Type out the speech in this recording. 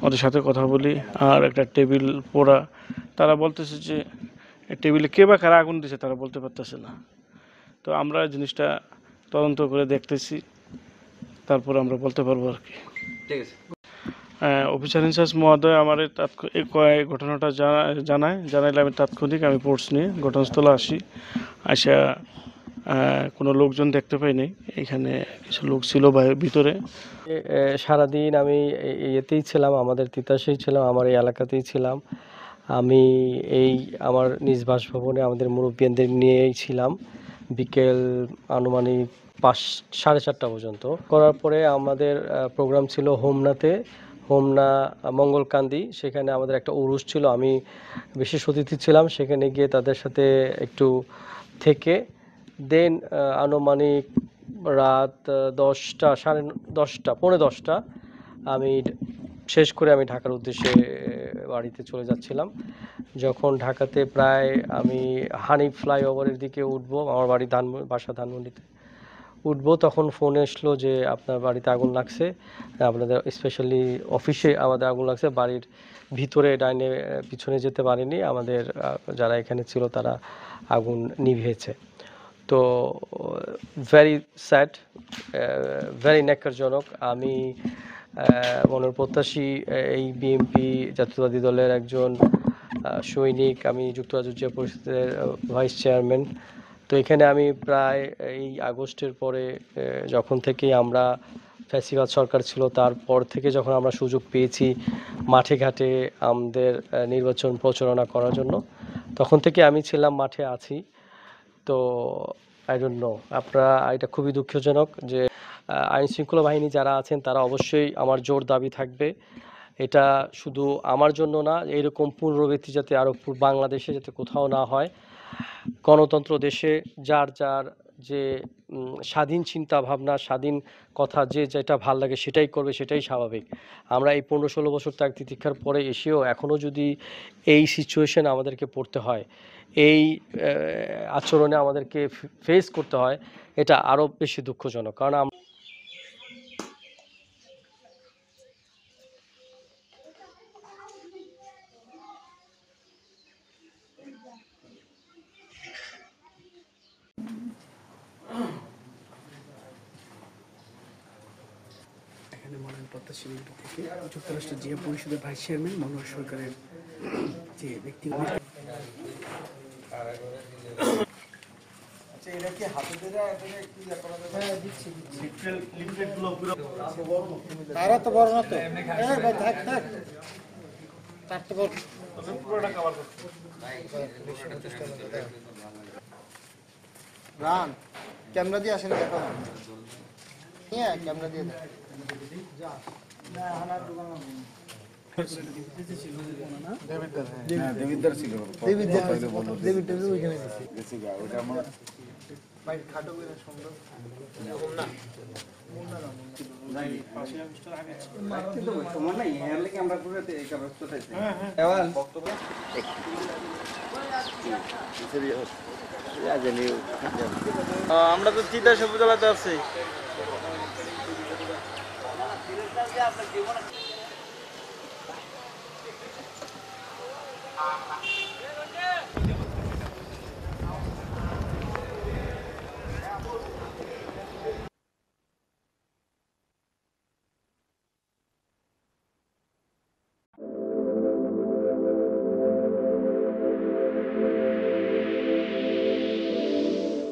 ওদের সাথে কথা বলি। আর একটা টেবিল পোড়া, তারা বলতেছে যে টেবিলে কে বা কারা আগুন দিয়েছে তারা বলতে পারতেছে না। তো আমরা জিনিসটা তদন্ত করে দেখতেছি, তারপর আমরা বলতে পারবো আর কি। ঠিক আছে। অফিসার ইনচার্জ মহোদয় আমার এই ঘটনাটা জানাইলে আমি তাৎক্ষণিক ফোর্স নিয়ে ঘটনাস্থলে আসি। আসা কোনো লোকজন দেখতে পাইনি, এখানে কিছু লোক ছিল ভিতরে। সারাদিন আমি ইয়েতেই ছিলাম, আমাদের তিতাসেই ছিলাম, আমার এই এলাকাতেই ছিলাম। আমি আমার নিজ বাসভবনে আমাদের মুরব্বিয়ানদের নিয়েই ছিলাম বিকেল আনুমানিক 5-4:30 পর্যন্ত। করার পরে আমাদের প্রোগ্রাম ছিল হোমনা মঙ্গলকান্দি, সেখানে আমাদের একটা উরুস ছিল, আমি বিশেষ অতিথি ছিলাম। সেখানে গিয়ে তাদের সাথে একটু থেকে দেন আনুমানিক রাত 10টা, 10:30, 10:45 আমি শেষ করে আমি ঢাকার উদ্দেশ্যে বাড়িতে চলে যাচ্ছিলাম। যখন ঢাকাতে প্রায় আমি হানিফ ফ্লাইওভারের দিকে উঠবো, আমার বাড়ি বাসা ধানমন্ডিতে উঠবো, তখন ফোন এসলো যে আপনার বাড়িতে আগুন লাগছে, আপনাদের স্পেশালি অফিসে আমাদের আগুন লাগছে। বাড়ির ভিতরে ডাইনে পিছনে যেতে পারেনি, আমাদের যারা এখানে ছিল তারা আগুন নিভিয়েছে। তো ভেরি স্যাড, ভেরি ন্যাক্কারজনক। আমি মনের প্রত্যাশী এই বিএনপি জাতীয়তাবাদী দলের একজন সৈনিক, আমি যুক্তরাজ্য জিয়া পরিষদের ভাইস চেয়ারম্যান। তো এখানে আমি প্রায় এই আগস্টের পরে যখন থেকে আমরা ফ্যাসিবাদ সরকার ছিল তারপর থেকে যখন আমরা সুযোগ পেয়েছি মাঠে ঘাটে আমাদের নির্বাচন প্রচারণা করার জন্য, তখন থেকে আমি ছিলাম, মাঠে আছি। তো আই ডোন্ট নো, আপনারা, এটা খুবই দুঃখজনক যে আইন শৃঙ্খলা বাহিনী যারা আছেন তারা অবশ্যই, আমার জোর দাবি থাকবে, এটা শুধু আমার জন্য না, এরকম পুনরাবৃত্তি যাতে আরও বাংলাদেশে যাতে কোথাও না হয়। গণতন্ত্র দেশে যার যে স্বাধীন চিন্তা ভাবনা, স্বাধীন কথা, যে যেটা ভাল লাগে সেটাই করবে, সেটাই স্বাভাবিক। আমরা এই 15-16 বছর ত্যাগ তিতিক্ষার পরে এসেও এখনও যদি এই সিচুয়েশন আমাদেরকে পড়তে হয়, এই আচরণে আমাদেরকে ফেস করতে হয়, এটা আরও বেশি দুঃখজনক। কারণ মনোনয়ন প্রত্যাশী থেকে যুক্তরাষ্ট্র জিয়া পরিষদের ভাইস চেয়ারম্যান মনোহর সরকারের যে ব্যক্তি, তারা তো বড় না তো, রান ক্যামেরা দিয়ে আসেন, দেখো ক্যামেরা দিয়ে দেবিদ্দার ছিল, দেবিদ্দার ওইখানে খাটো করে সুন্দর না। আমরা তো তিতাস উপজেলাতে আছি। জীবনে